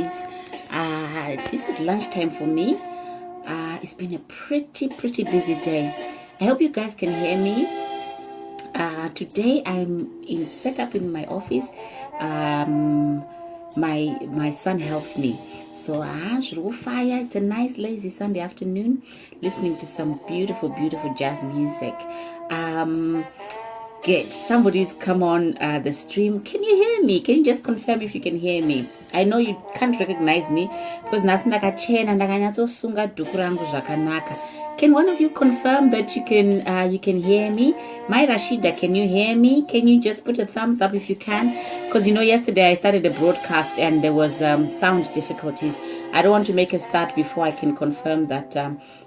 This is lunchtime for me. It's been a pretty busy day. I hope you guys can hear me. Today I'm set up in my office. My son helped me. So fire. It's a nice lazy Sunday afternoon, listening to some beautiful jazz music. Good. Somebody's come on the stream. Can you hear me? Can you just confirm if you can hear me? I know you can't recognize me because can one of you confirm that you can hear me? My Rashida, can you hear me? Can you just put a thumbs up if you can? Because yesterday I started a broadcast and there was sound difficulties. I don't want to make a start before I can confirm that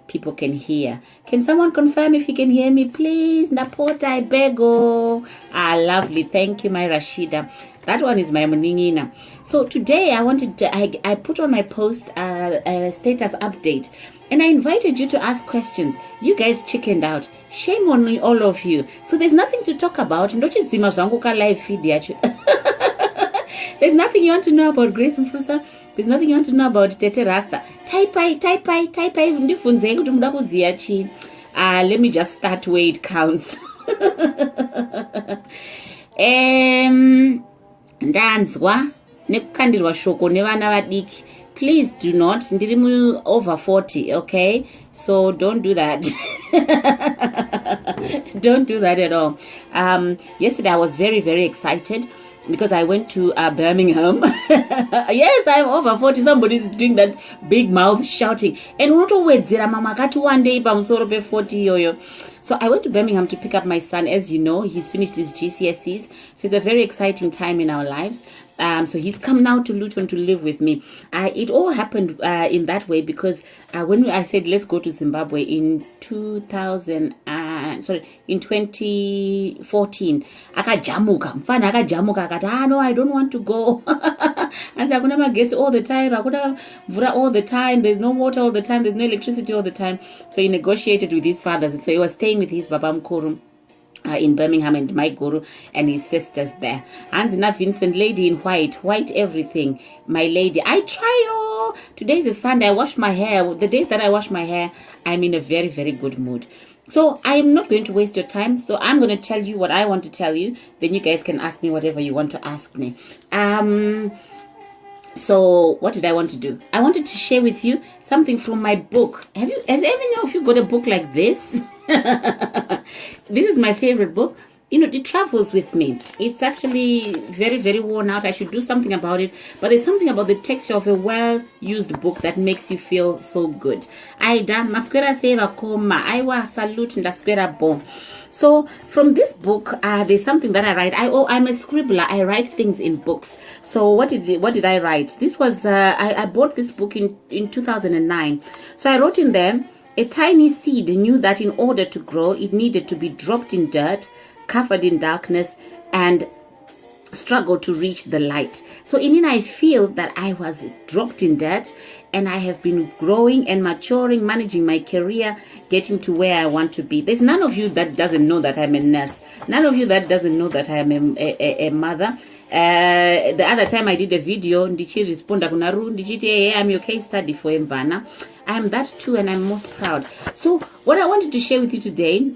people can hear. Can someone confirm if you can hear me, please? Napota, I bego. Lovely. Thank you, my Rashida. That one is my Muningina. So today I put on my post a status update. And I invited you to ask questions. You guys chickened out. Shame on all of you. So there's nothing to talk about. There's nothing you want to know about Grace Mupfurutsa. There's nothing you want to know about Tete Rasta. Type. Let me just start where it counts. Ndanzwa nekukandirwa shoko nevana vadiki. Please do not. Ndirimu over 40, okay? So don't do that. Don't do that at all. Yesterday I was very excited because I went to Birmingham. Yes, I'm over 40. Somebody's doing that big mouth shouting. And one day 40 yoyo. So I went to Birmingham to pick up my son. As you know, he's finished his GCSEs. So it's a very exciting time in our lives. So he's come now to Luton to live with me. It all happened in that way because when I said let's go to Zimbabwe in 2014, akajamuka, no, I don't want to go. And Sakunama gets all the time. Akuna all the time. There's no water all the time. There's no electricity all the time. So he negotiated with his fathers. So he was staying with his Baba Mkuru in Birmingham and my guru and his sisters there. Anzina Vincent, lady in white everything. My lady, I try. Today's a Sunday. I wash my hair. The days that I wash my hair, I'm in a very good mood. So I'm not going to waste your time. So I'm going to tell you what I want to tell you. Then you guys can ask me whatever you want to ask me. So what did I want to do? I wanted to share with you something from my book. Has any of you got a book like this? This is my favorite book. It travels with me. It's actually very worn out. I should do something about it. But there's something about the texture of a well-used book that makes you feel so good. So from this book, there's something that I write. I'm a scribbler. I write things in books. So what did I write? This was I bought this book in 2009. So I wrote in there, a tiny seed knew that in order to grow, it needed to be dropped in dirt, covered in darkness, and struggle to reach the light. So I feel that I was dropped in dirt, and I have been growing and maturing, managing my career, getting to where I want to be. There's none of you that doesn't know that I'm a nurse. None of you that doesn't know that I'm a mother. The other time I did a video, ndichi responda kunaru, ndichiti I'm your case study for Mvana. I'm that too, and I'm most proud. So what I wanted to share with you today,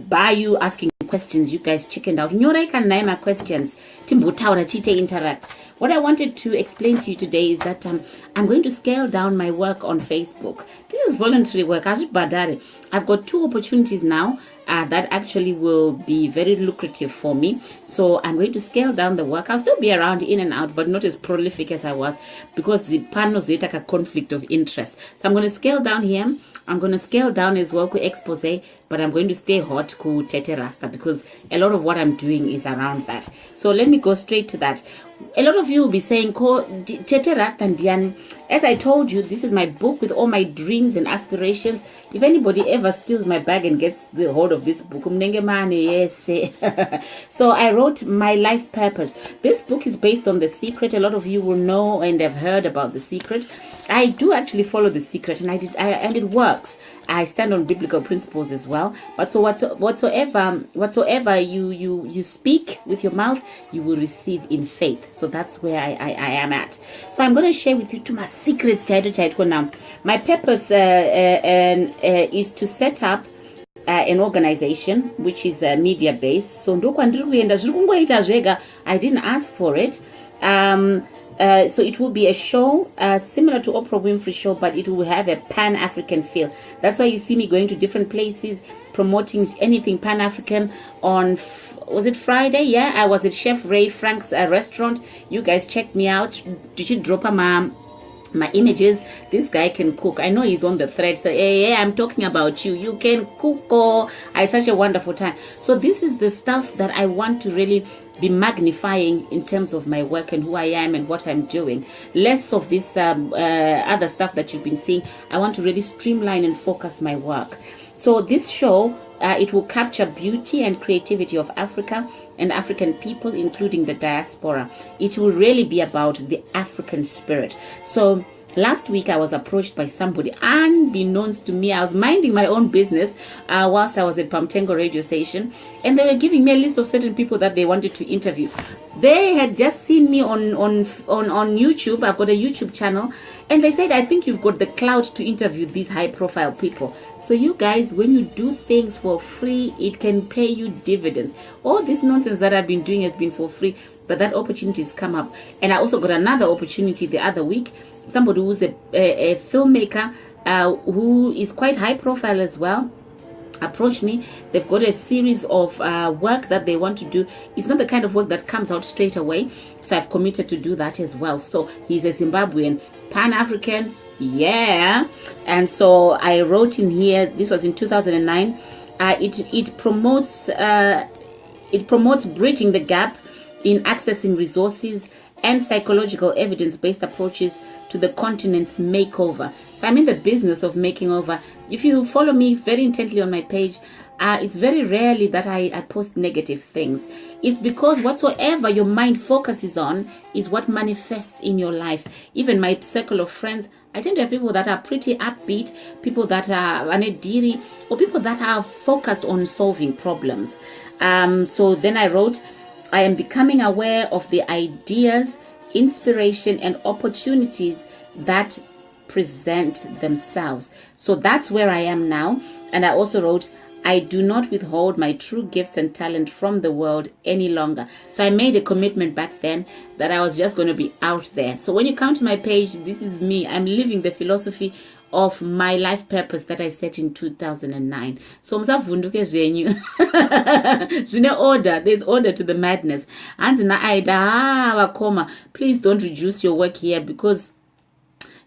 by you asking questions, you guys chickened out. Nyora ikanaima questions. Timbutaura tite interact. What I wanted to explain to you today is that I'm going to scale down my work on Facebook. This is voluntary work. I've got 2 opportunities now that actually will be very lucrative for me. So I'm going to scale down the work. I'll still be around in and out, but not as prolific as I was because the panels are like a conflict of interest. So I'm going to scale down here. I'm going to scale down as well to expose, but I'm going to stay hot to Tete Rasta because a lot of what I'm doing is around that. So let me go straight to that. A lot of you will be saying, Tete Rasta Ndian. As I told you, this is my book with all my dreams and aspirations. If anybody ever steals my bag and gets the hold of this book, yes. So I wrote my life purpose. This book is based on The Secret. A lot of you will know and have heard about The Secret. I do actually follow The Secret, and and it works. I stand on biblical principles as well. But so whatsoever you speak with your mouth, you will receive in faith. So that's where I am at. So I'm going to share with you two my secrets now. My purpose is to set up an organization which is media based. So I didn't ask for it. So it will be a show similar to Oprah Winfrey show, but it will have a Pan-African feel. That's why you see me going to different places, promoting anything Pan-African. On, was it Friday? Yeah, I was at Chef Ray Frank's restaurant. You guys checked me out. Did you drop my images? This guy can cook. I know he's on the thread. So hey, I'm talking about you. You can cook. Oh, I had such a wonderful time. So this is the stuff that I want to really be magnifying in terms of my work and who I am and what I'm doing. Less of this other stuff that you've been seeing. I want to really streamline and focus my work. So this show, it will capture beauty and creativity of Africa and African people, including the diaspora. It will really be about the African spirit. So last week I was approached by somebody unbeknownst to me. I was minding my own business whilst I was at Pamtengo radio station, and they were giving me a list of certain people that they wanted to interview. They had just seen me on YouTube. I've got a YouTube channel, and they said, I think you've got the clout to interview these high profile people. So you guys, when you do things for free, it can pay you dividends. All this nonsense that I've been doing has been for free, but that opportunity has come up. And I also got another opportunity the other week. Somebody who's a filmmaker who is quite high profile as well approached me. They've got a series of work that they want to do. It's not the kind of work that comes out straight away, so I've committed to do that as well. So he's a Zimbabwean, Pan-African, yeah. And so I wrote in here, this was in 2009. It promotes bridging the gap in accessing resources and psychological evidence-based approaches to the continent's makeover. So I'm in the business of making over. If you follow me very intently on my page, it's very rarely that I post negative things. It's because whatsoever your mind focuses on is what manifests in your life. Even my circle of friends, I tend to have people that are pretty upbeat, people that are anediri, or people that are focused on solving problems. So then I wrote, I am becoming aware of the ideas, inspiration, and opportunities that present themselves. So that's where I am now. And I also wrote, I do not withhold my true gifts and talent from the world any longer. So I made a commitment back then that I was just going to be out there. So when you come to my page, this is me. I'm living the philosophy of my life purpose that I set in 2009. So msavunduke zvenyu. Zvine order. There's order to the madness. And please don't reduce your work here, because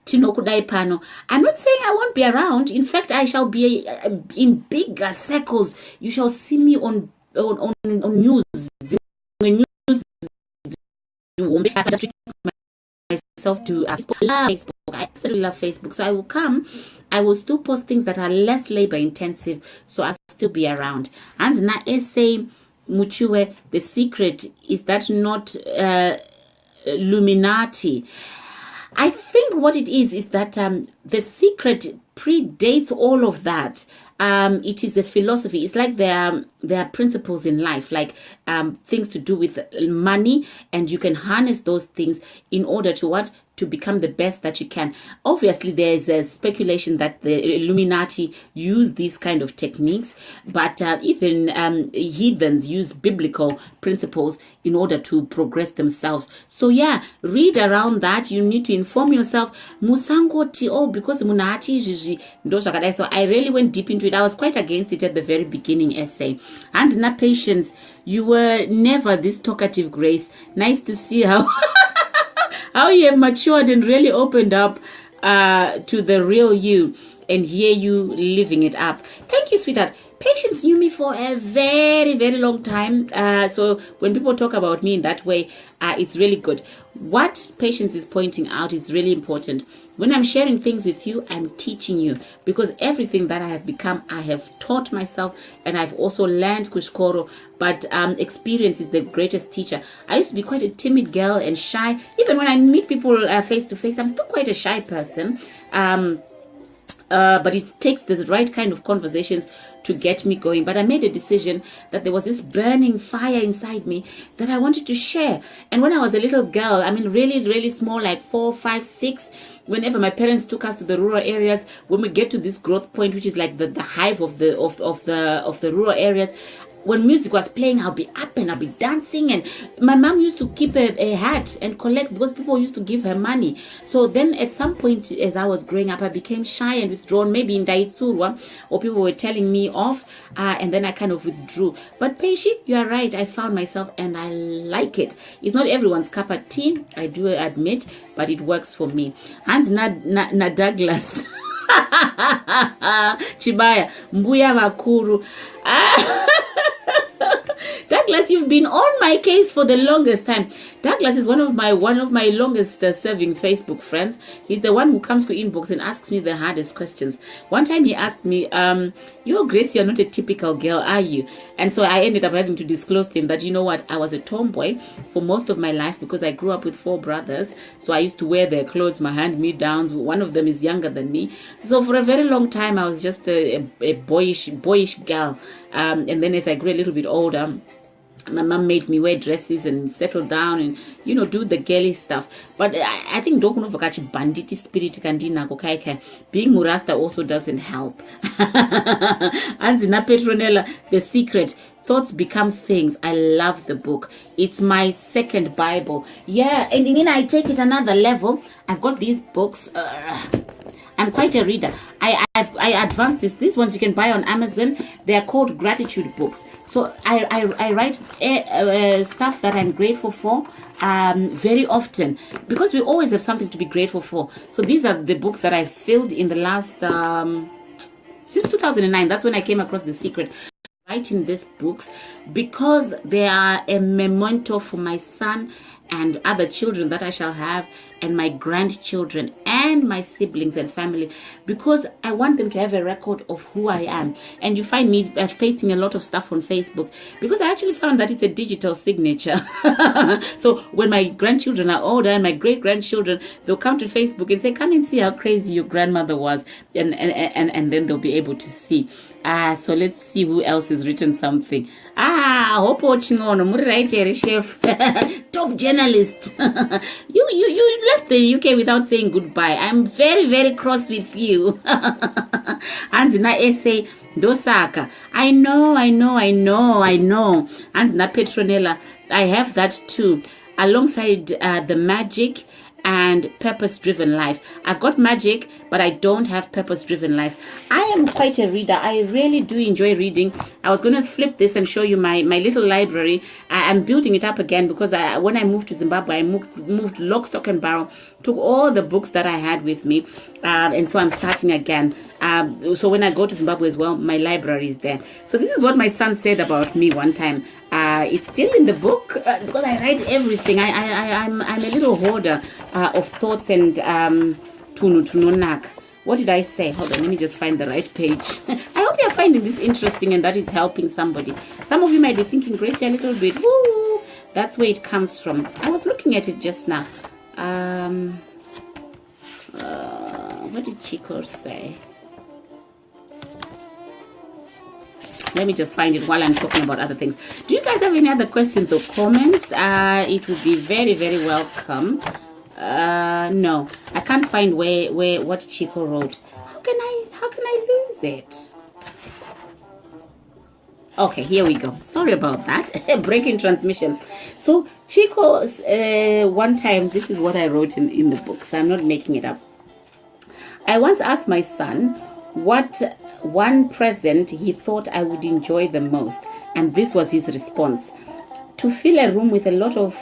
I'm not saying I won't be around. In fact, I shall be in bigger circles. You shall see me on news. News. Myself to Facebook. I absolutely love Facebook. So I will come. I will still post things that are less labor intensive. So I'll still be around. And na essay Muchue, the secret is that not Illuminati. I think what it is that the secret predates all of that. It is a philosophy. It's like there are principles in life, like things to do with money, and you can harness those things in order to what? To become the best that you can. Obviously, there's a speculation that the Illuminati use these kind of techniques, but even heathens use biblical principles in order to progress themselves. So yeah, read around that. You need to inform yourself. Musangoti, oh, because munati jiji. So I really went deep into it. I was quite against it at the very beginning essay. And not patience. You were never this talkative, Grace. Nice to see how how you have matured and really opened up to the real you, and hear you living it up. Thank you, sweetheart. Patience knew me for a very, very long time. So when people talk about me in that way, it's really good. What Patience is pointing out is really important. When I'm sharing things with you, I'm teaching you, because everything that I have become, I have taught myself, and I've also learned kushkoro. But experience is the greatest teacher. I used to be quite a timid girl and shy. Even when I meet people face to face, I'm still quite a shy person. But it takes the right kind of conversations to get me going. But I made a decision that there was this burning fire inside me that I wanted to share. And when I was a little girl, I mean, really, really small, like 4, 5, 6, whenever my parents took us to the rural areas, when we get to this growth point, which is like the hive of the rural areas, when music was playing, I'll be up and I'll be dancing. And my mom used to keep a hat and collect, because people used to give her money. So then at some point, as I was growing up, I became shy and withdrawn, maybe in Daitsurwa, or people were telling me off, and then I kind of withdrew. But Peishi, you are right, I found myself and I like it. It's not everyone's cup of tea, I do admit, but it works for me. And na Douglas Chibaya Mbuya Vakuru. Douglas, you've been on my case for the longest time. Douglas is one of my longest serving Facebook friends. He's the one who comes to inbox and asks me the hardest questions. One time he asked me, "Your Grace, you're not a typical girl, are you?" And so I ended up having to disclose to him that, you know what, I was a tomboy for most of my life because I grew up with 4 brothers. So I used to wear their clothes, my hand-me-downs. One of them is younger than me. So for a very long time, I was just a boyish girl. And then as I grew a little bit older, my mom made me wear dresses and settle down and, you know, do the girly stuff. But I think banditi spirit being Murasta also doesn't help. Anzina Petronella, The Secret. Thoughts Become Things. I love the book. It's my second Bible. Yeah, and then I take it another level. I've got these books. I'm quite a reader. I advanced this. These ones you can buy on Amazon. They are called gratitude books. So I write stuff that I'm grateful for very often, because we always have something to be grateful for. So these are the books that I filled in the last since 2009. That's when I came across The Secret. Writing these books because they are a memento for my son and other children that I shall have, and my grandchildren and my siblings and family, because I want them to have a record of who I am. And you find me pasting a lot of stuff on Facebook because I actually found that it's a digital signature. So when my grandchildren are older and my great-grandchildren, they'll come to Facebook and say, "Come and see how crazy your grandmother was," and then they'll be able to see. So let's see who else has written something. Hope watching on Murray Chef. Top journalist. You left the UK without saying goodbye. I'm very, very cross with you. Anzina essay Dosaka. I know. Anzina Petronella. I have that too. Alongside the magic and purpose-driven life. I've got magic, but I don't have purpose-driven life. I am quite a reader. I really do enjoy reading. I was going to flip this and show you my little library. I'm building it up again because when I moved to Zimbabwe, I moved lock, stock, and barrel, took all the books that I had with me, and so I'm starting again. So when I go to Zimbabwe as well, my library is there. So this is what my son said about me one time. It's still in the book because I write everything. I'm a little hoarder of thoughts and tununak. What did I say? Hold on, let me just find the right page. I hope you're finding this interesting and that it's helping somebody. Some of you might be thinking, Gracie, a little bit, woo, that's where it comes from. I was looking at it just now. What did Chico say? Let me just find it while I'm talking about other things. Do you guys have any other questions or comments? It would be very, very welcome. No, I can't find what Chico wrote. How can I lose it? Okay, here we go. Sorry about that. Breaking transmission. So Chico's one time, this is what I wrote in the book, so I'm not making it up. I once asked my son what one present he thought I would enjoy the most, and this was his response: to fill a room with a lot of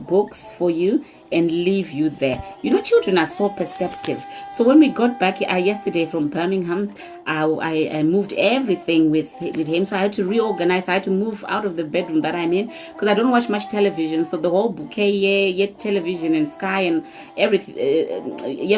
books for you and leave you there. You know, children are so perceptive. So when we got back yesterday from Birmingham, I moved everything with him. So I had to reorganize. I had to move out of the bedroom that I'm in because I don't watch much television. So the whole bouquet, television and Sky and everything,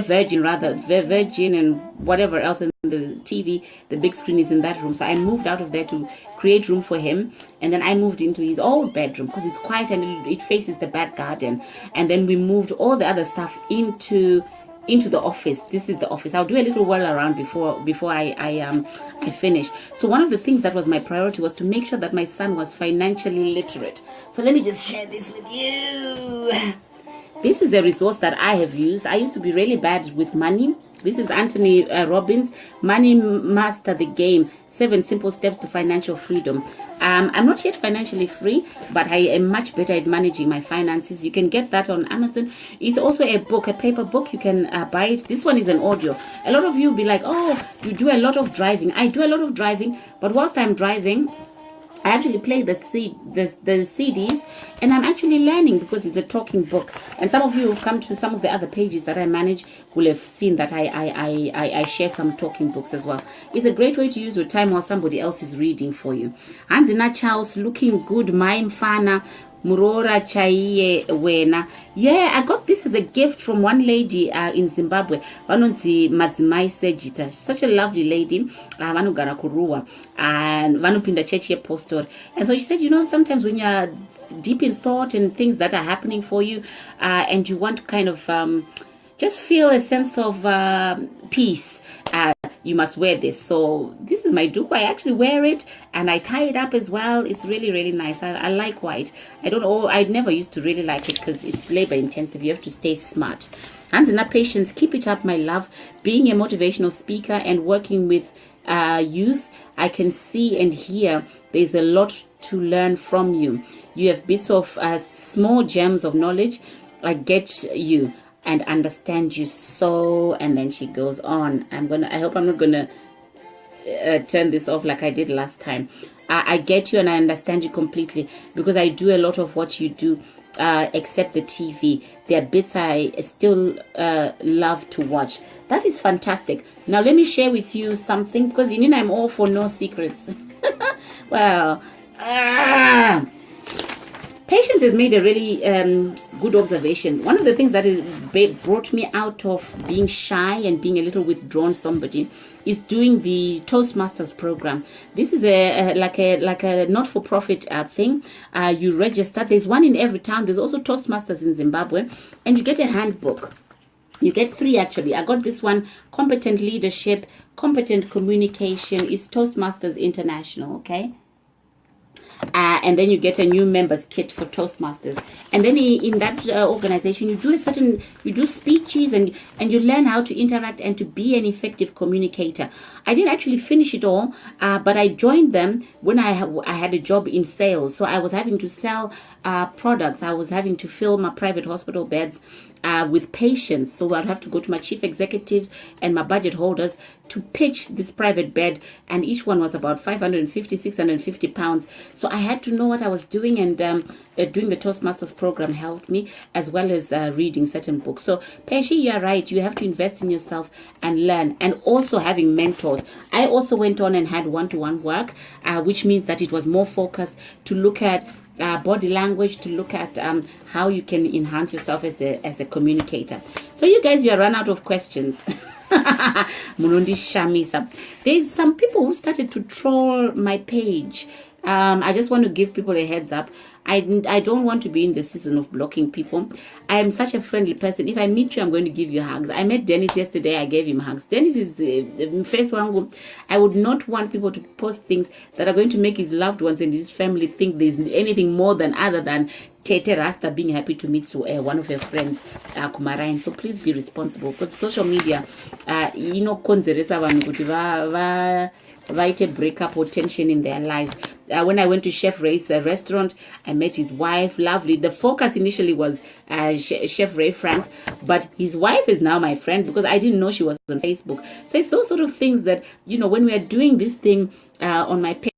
Virgin rather, Virgin and whatever else in the TV, the big screen is in that room. So I moved out of there to create room for him, and then I moved into his old bedroom because it's quiet and it faces the back garden. And then we moved all the other stuff into into the office. This is the office. I'll do a little whirl around before I finish. So one of the things that was my priority was to make sure that my son was financially literate. So let me just share this with you. This is a resource that I have used. I used to be really bad with money. This is Anthony Robbins, Money Master the Game, 7 Simple Steps to Financial Freedom. I'm not yet financially free, but I am much better at managing my finances. You can get that on Amazon. It's also a book, a paper book. You can buy it. This one is an audio. A lot of you will be like, oh, you do a lot of driving. I do a lot of driving, but whilst I'm driving, I actually play the CDs, and I'm actually learning because it's a talking book. And some of you who've come to some of the other pages that I manage will have seen that I share some talking books as well. It's a great way to use your time while somebody else is reading for you. Anzina Charles, looking good, my mfana. Murora chaiye wena. Yeah, I got this as a gift from one lady in Zimbabwe. Vanonzi Madzimai Sejita. She's such a lovely lady. Vanogara kurua. And vanopinda church apostle. And so she said, you know, sometimes when you're deep in thought and things that are happening for you, and you want to kind of just feel a sense of peace, you must wear this. So this is my duku. I actually wear it and I tie it up as well. It's really, really nice. I like white. I never used to really like it because it's labor intensive. You have to stay smart. Hands enough patience. Keep it up, my love. Being a motivational speaker and working with youth, I can see and hear there's a lot to learn from you. You have bits of small gems of knowledge. I get you and understand you so. And then she goes on. I hope I'm not gonna turn this off like I did last time. I get you and I understand you completely because I do a lot of what you do, except the TV. There are bits I still love to watch. That is fantastic. Now let me share with you something because you know I'm all for no secrets. Well, Patience has made a really good observation. One of the things that brought me out of being shy and being a little withdrawn somebody is doing the Toastmasters program. This is like a not-for-profit thing. You register. There's one in every town. There's also Toastmasters in Zimbabwe. And you get a handbook. You get 3 actually. I got this one, Competent Leadership, Competent Communication. Is Toastmasters International, okay? And then you get a new members kit for Toastmasters, and then in that organization you do speeches and you learn how to interact and to be an effective communicator. I didn't actually finish it all, but I joined them when I had a job in sales, so I was having to sell products. I was having to fill my private hospital beds with patients, so I'd have to go to my chief executives and my budget holders to pitch this private bed, and each one was about 550, 650 pounds. So I had to know what I was doing, and doing the Toastmasters program helped me, as well as reading certain books. So Peshi, you're right, you have to invest in yourself and learn, and also having mentors. I also went on and had one-to-one work, which means that it was more focused to look at body language, to look at how you can enhance yourself as a communicator. So you guys, you are run out of questions. There's some people who started to troll my page. I just want to give people a heads up. I don't want to be in the season of blocking people. I am such a friendly person. If I meet you, I'm going to give you hugs. I met Dennis yesterday. I gave him hugs. Dennis is the first one who I would not want people to post things that are going to make his loved ones and his family think there's anything more than other than Tete Rasta being happy to meet one of her friends, Kumarain. So please be responsible, because social media, konzeresa vanhu kuti vaite breakup or tension in their lives. When I went to Chef Ray's restaurant, I met his wife, lovely. The focus initially was Chef Ray Franks, but his wife is now my friend because I didn't know she was on Facebook. So it's those sort of things that, when we are doing this thing on my page,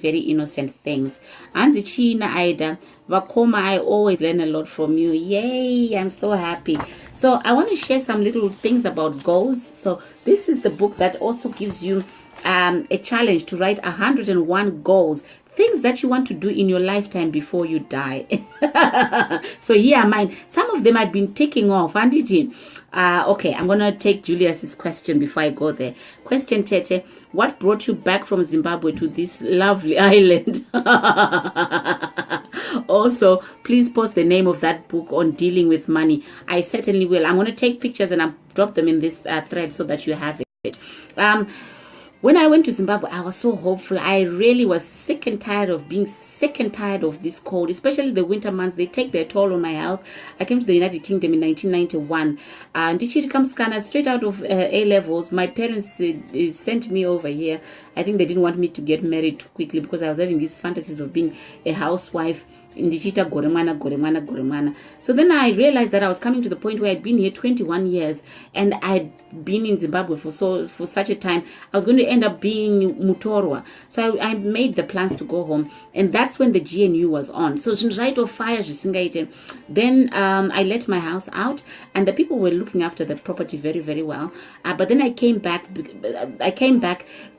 very innocent things. Anzi China Aida, Vakoma, I always learn a lot from you. Yay, I'm so happy. So I want to share some little things about goals. So this is the book that also gives you a challenge to write 101 goals, things that you want to do in your lifetime before you die. So here are mine. Some of them I've been taking off, aren't it? Okay, I'm going to take Julius's question before I go there. Question, Tete. What brought you back from Zimbabwe to this lovely island? Also, please post the name of that book on dealing with money. I certainly will. I'm going to take pictures and I'll drop them in this thread so that you have it. When I went to Zimbabwe, I was so hopeful. I really was sick and tired of being sick and tired of this cold, especially the winter months. They take their toll on my health. I came to the United Kingdom in 1991. Ndichiri kamsikana straight out of A-levels. My parents sent me over here. I think they didn't want me to get married too quickly because I was having these fantasies of being a housewife. Ndichita goremana. So then I realized that I was coming to the point where I'd been here 21 years and I'd been in Zimbabwe for such a time. I was going to end up being Mutorwa. So I made the plans to go home, and that's when the GNU was on. So right of fire. Then I let my house out, and the people were looking after the property very, very well. But then I came back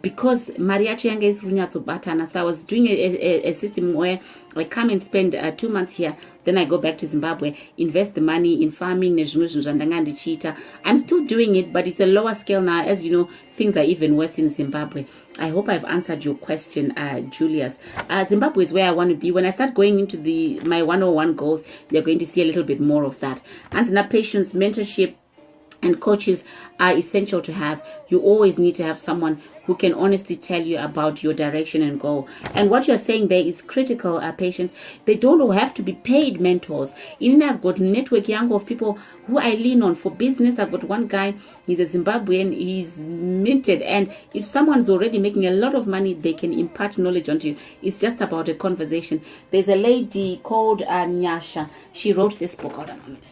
because mariachi yange is runyatsobatana. So I was doing a system where I come and spend 2 months here, then I go back to Zimbabwe, invest the money in farming. I'm still doing it, but it's a lower scale now. As you know, things are even worse in Zimbabwe. I hope I've answered your question, Julius. Zimbabwe is where I want to be. When I start going into my 101 goals, you're going to see a little bit more of that. And patience, mentorship, and coaches are essential to have. You always need to have someone who can honestly tell you about your direction and goal. And what you're saying there is critical, patients. They don't have to be paid mentors. I've got a network of people who I lean on for business. I've got one guy, he's a Zimbabwean, he's minted. And if someone's already making a lot of money, they can impart knowledge onto you. It's just about a conversation. There's a lady called Nyasha. She wrote this book. Hold on a minute.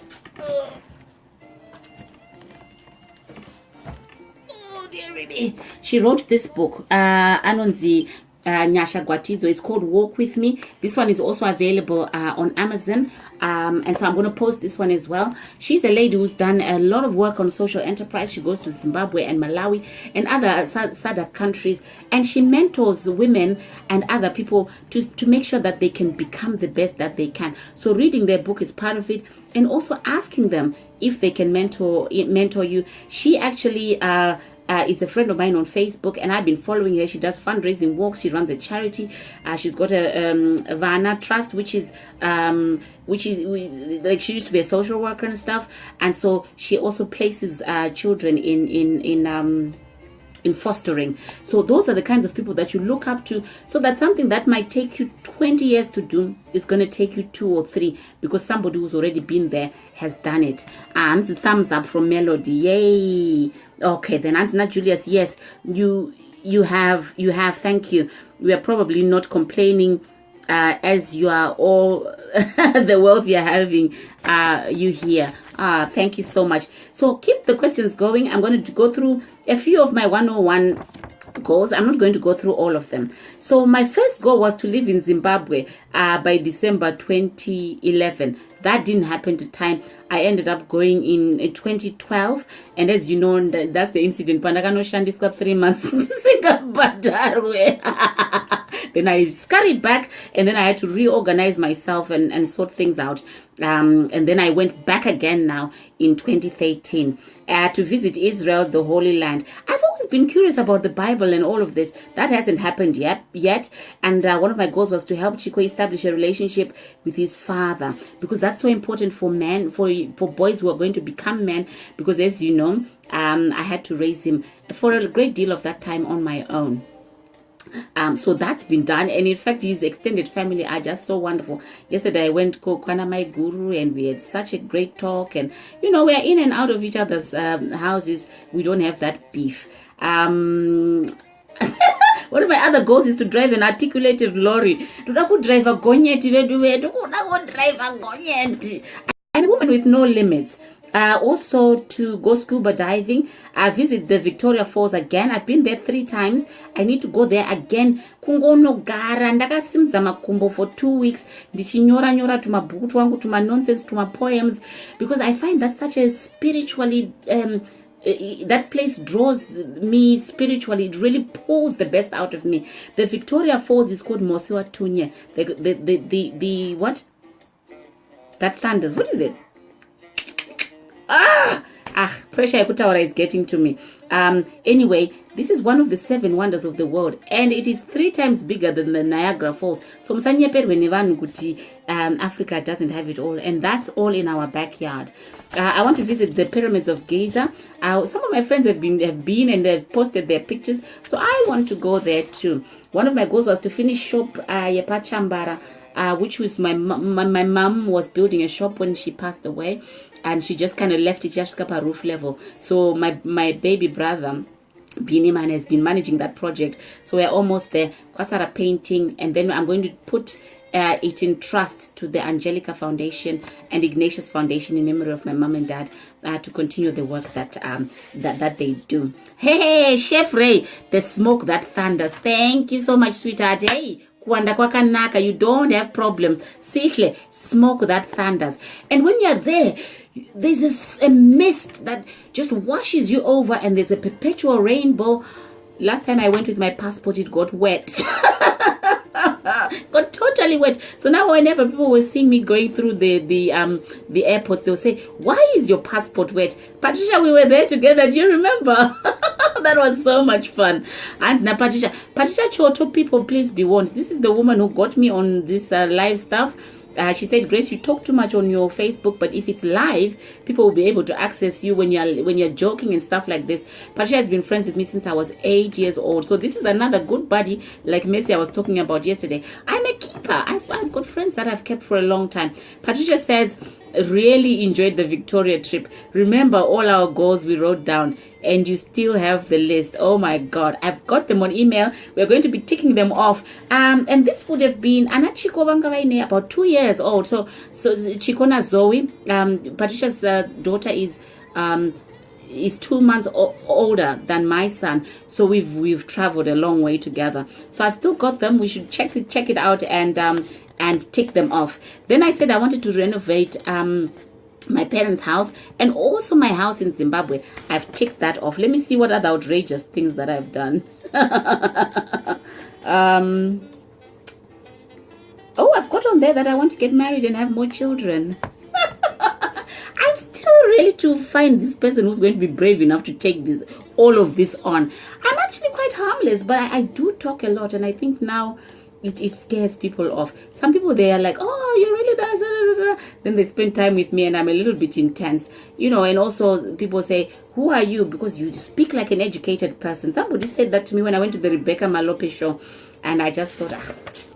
She wrote this book, Anonzi Nyasha Gwatizo. It's called Walk With Me. This one is also available on Amazon. And so I'm going to post this one as well. She's a lady who's done a lot of work on social enterprise. She goes to Zimbabwe and Malawi and other SADC countries, and she mentors women and other people to make sure that they can become the best that they can. So reading their book is part of it, and also asking them if they can mentor you. She actually is a friend of mine on Facebook, and I've been following her. She does fundraising walks. She runs a charity. She's got a Vana Trust, which is like, she used to be a social worker and stuff, and so she also places children in fostering. So those are the kinds of people that you look up to, so that something that might take you 20 years to do is going to take you 2 or 3, because somebody who's already been there has done it. And thumbs up from Melody. Yay. Okay, then Antina Julius, yes, you have, thank you. We are probably not complaining, as you are all the wealth you're having, you here. Thank you so much. So keep the questions going. I'm going to go through a few of my 101 goals. I'm not going to go through all of them. So my first goal was to live in Zimbabwe by December 2011. That didn't happen to time. I ended up going in 2012, and as you know, that's the incident. 3 months. Then I scurried back, and then I had to reorganize myself and sort things out. And then I went back again now in 2013 to visit Israel, the Holy Land. I've always been curious about the Bible and all of this. That hasn't happened yet. And one of my goals was to help Chico establish a relationship with his father, because that's so important for men, for boys who are going to become men, because as you know, I had to raise him for a great deal of that time on my own. So that's been done, and in fact his extended family are just so wonderful. Yesterday I went to Kwana my guru, and we had such a great talk, and you know, we are in and out of each other's houses. We don't have that beef. One of my other goals is to drive an articulated lorry. I'm a woman with no limits. Also to go scuba diving. I visit the Victoria Falls again. I've been there 3 times. I need to go there again. Kungonogara ndakasimudza makumbo for 2 weeks. Ndichinyora tumabhuku twangu, tuma nonsense, tuma poems, because I find that such a spiritually that place draws me spiritually. It really pulls the best out of me. The Victoria Falls is called Mosiwa Tunye. The what? That thunders. What is it? Pressure yakutaura is getting to me. Anyway, this is one of the 7 wonders of the world, and it is 3 times bigger than the Niagara Falls. So msanyeperwe nevanhu kuti Africa doesn't have it all, and that's all in our backyard. I want to visit the pyramids of Giza. Some of my friends have been and they've posted their pictures, so I want to go there too. One of my goals was to finish shop Yepachambara, which was my mom was building a shop when she passed away, and she just kind of left it just up a roof level. So my baby brother Biniman has been managing that project, so we're almost there. Kwasara painting, and then I'm going to put it in trust to the Angelica Foundation and Ignatius Foundation in memory of my mom and dad, to continue the work that that they do. Hey, Chef Ray, the smoke that thunders. Thank you so much, sweetheart. Hey, kuanda kwakanaka, you don't have problems. Sihle, smoke that thunders. And when you're there, there's a mist that just washes you over, and there's a perpetual rainbow. Last time I went with my passport, it got wet. Got totally wet. So now whenever people were seeing me going through the airports, they'll say, "Why is your passport wet?" Patricia, we were there together. Do you remember? That was so much fun. And now Patricia Choto, people, please be warned. This is the woman who got me on this live stuff. She said, "Grace, you talk too much on your Facebook, but if it's live, people will be able to access you when you're joking and stuff like this." Patricia has been friends with me since I was 8 years old, so this is another good buddy like Messi I was talking about yesterday. I'm a keeper. I've got friends that I've kept for a long time. Patricia says, "Really enjoyed the Victoria trip. Remember all our goals we wrote down, and you still have the list." Oh my God, I've got them on email. We're going to be ticking them off. And this would have been Anachiko Bangawaine, about 2 years old. So Chikona Zoe, Patricia's daughter, is 2 months older than my son. So we've traveled a long way together. So I still got them. We should check it out and tick them off. Then I said I wanted to renovate my parents' house and also my house in Zimbabwe. I've ticked that off. Let me see what other outrageous things that I've done. Oh, I've got on there that I want to get married and have more children. I'm still ready to find this person who's going to be brave enough to take all of this on. I'm actually quite harmless, but I do talk a lot, and I think now it scares people off. Some people, they are like, "Oh, you're really nice." Then they spend time with me and I'm a little bit intense, and also people say, "Who are you?" Because you speak like an educated person. Somebody said that to me when I went to the Rebecca Malope show, and I just thought,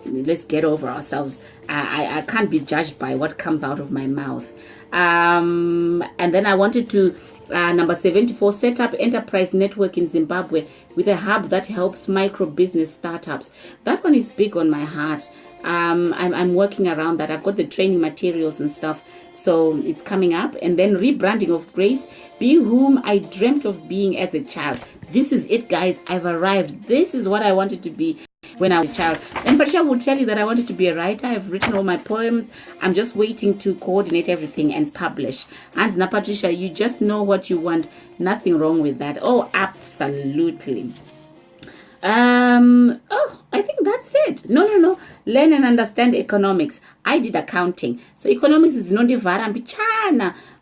let's get over ourselves. I can't be judged by what comes out of my mouth. And then I wanted to number 74, set up enterprise network in Zimbabwe with a hub that helps micro business startups. That one is big on my heart. I'm working around that. I've got the training materials and stuff, so it's coming up. And then rebranding of Grace, be whom I dreamt of being as a child. This is it, guys. I've arrived. This is what I wanted to be when I was a child. And Patricia will tell you that I wanted to be a writer. I've written all my poems. I'm just waiting to coordinate everything and publish. And now, Patricia, you just know what you want. Nothing wrong with that. Oh, absolutely. I think that's it. No. Learn and understand economics. I did accounting. So economics is not the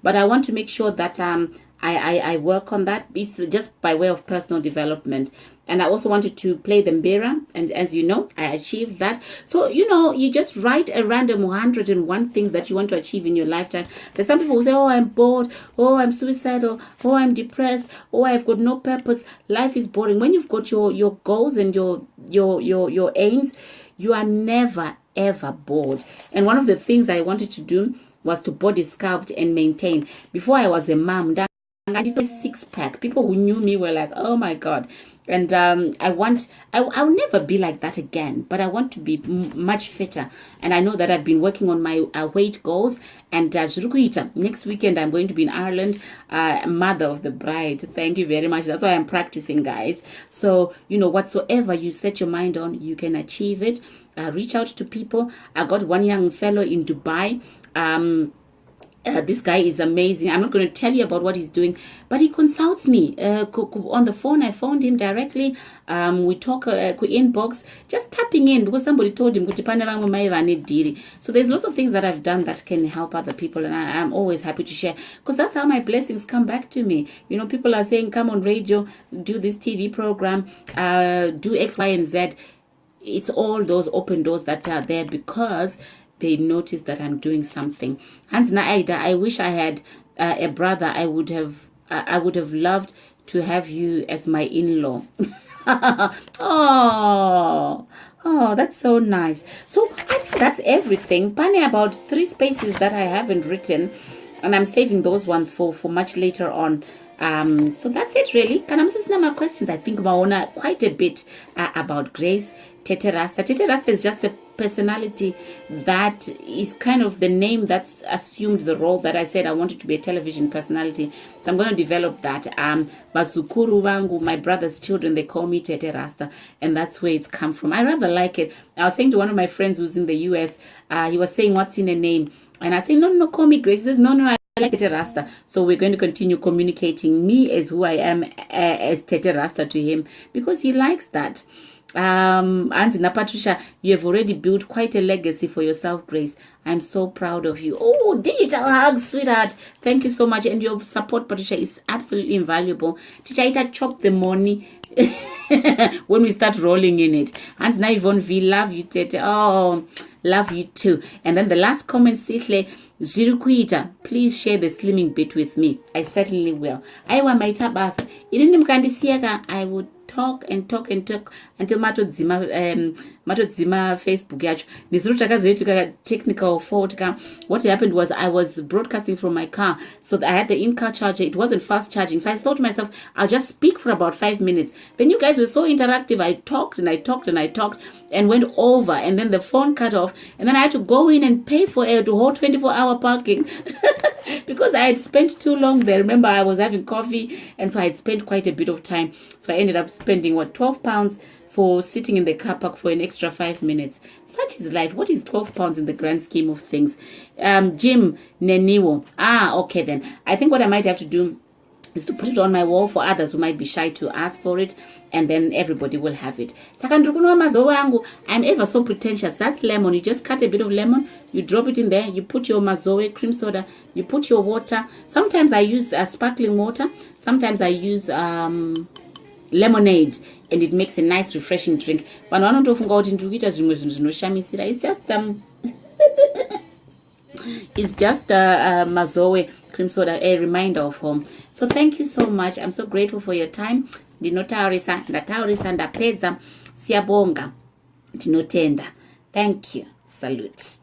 but I want to make sure that I work on that. It's just by way of personal development. And I also wanted to play the mbira, and as you know, I achieved that. So, you just write a random 101 things that you want to achieve in your lifetime. There's some people who say, "Oh, I'm bored. Oh, I'm suicidal. Oh, I'm depressed. Oh, I've got no purpose. Life is boring." When you've got your goals and your aims, you are never, ever bored. And one of the things I wanted to do was to body sculpt and maintain. Before I was a mom, I did a 6-pack. People who knew me were like, "Oh my God." And I'll never be like that again, but I want to be much fitter. And I know that I've been working on my weight goals. And next weekend, I'm going to be in Ireland, mother of the bride. Thank you very much. That's why I'm practicing, guys. So, whatsoever you set your mind on, you can achieve it. Reach out to people. I got one young fellow in Dubai. This guy is amazing. I'm not going to tell you about what he's doing, but he consults me on the phone. I phoned him directly. We talk inbox, just tapping in because somebody told him. So there's lots of things that I've done that can help other people, and I'm always happy to share because that's how my blessings come back to me. You know, people are saying, come on radio, do this TV program, do X, Y, and Z. It's all those open doors that are there because they notice that I'm doing something. Hans Naida, I wish I had a brother. I would have loved to have you as my in-law. Oh, that's so nice. So I think that's everything. Pani, about 3 spaces that I haven't written, and I'm saving those ones for much later on. So that's it really. Can I ask more questions? I think Maona quite a bit about Grace. Tete Rasta. Tete Rasta is just a personality that is kind of the name that's assumed the role that I said I wanted to be a television personality. So I'm going to develop that. Bazukuru wangu, my brother's children, they call me Tete Rasta, and that's where it's come from. I rather like it. I was saying to one of my friends who's in the US, he was saying, what's in a name? And I said, no, call me Grace. He says, no, I like Tete Rasta. So we're going to continue communicating me as who I am as Tete Rasta to him because he likes that. Auntie Patricia, you have already built quite a legacy for yourself, Grace. I'm so proud of you. Oh, digital hugs, sweetheart. Thank you so much. And your support, Patricia, is absolutely invaluable. Teacher, it chop the money when we start rolling in it. Auntie Yvonne V, love you, Tete. Oh, love you too. And then the last comment, Sihle, Zirukuita, please share the slimming bit with me. I certainly will. I want my tabas. I would talk until matodzima Facebook yacho nezuro takazoitika technical fault. What happened was I was broadcasting from my car, so I had the in-car charger. It wasn't fast charging, so I thought to myself, I'll just speak for about 5 minutes. Then you guys were so interactive. I talked and went over, and then the phone cut off, and then I had to go in and pay for the whole 24-hour parking because I had spent too long there. Remember, I was having coffee, and so I had spent quite a bit of time. So I ended up spending £12 for sitting in the car park for an extra 5 minutes. Such is life. What is £12 in the grand scheme of things? Jim Neniwo. Okay then. I think what I might have to do is to put it on my wall for others who might be shy to ask for it, and then everybody will have it. I'm ever so pretentious. That's lemon. You just cut a bit of lemon, you drop it in there, you put your mazoe cream soda, you put your water. Sometimes I use sparkling water, sometimes I use lemonade, and it makes a nice refreshing drink. But it's just it's just mazoe cream soda, a reminder of home. So thank you so much. I'm so grateful for your time. Ndinotaurisa ndapedza. Siyabonga. Tinotenda. Thank you. Salute.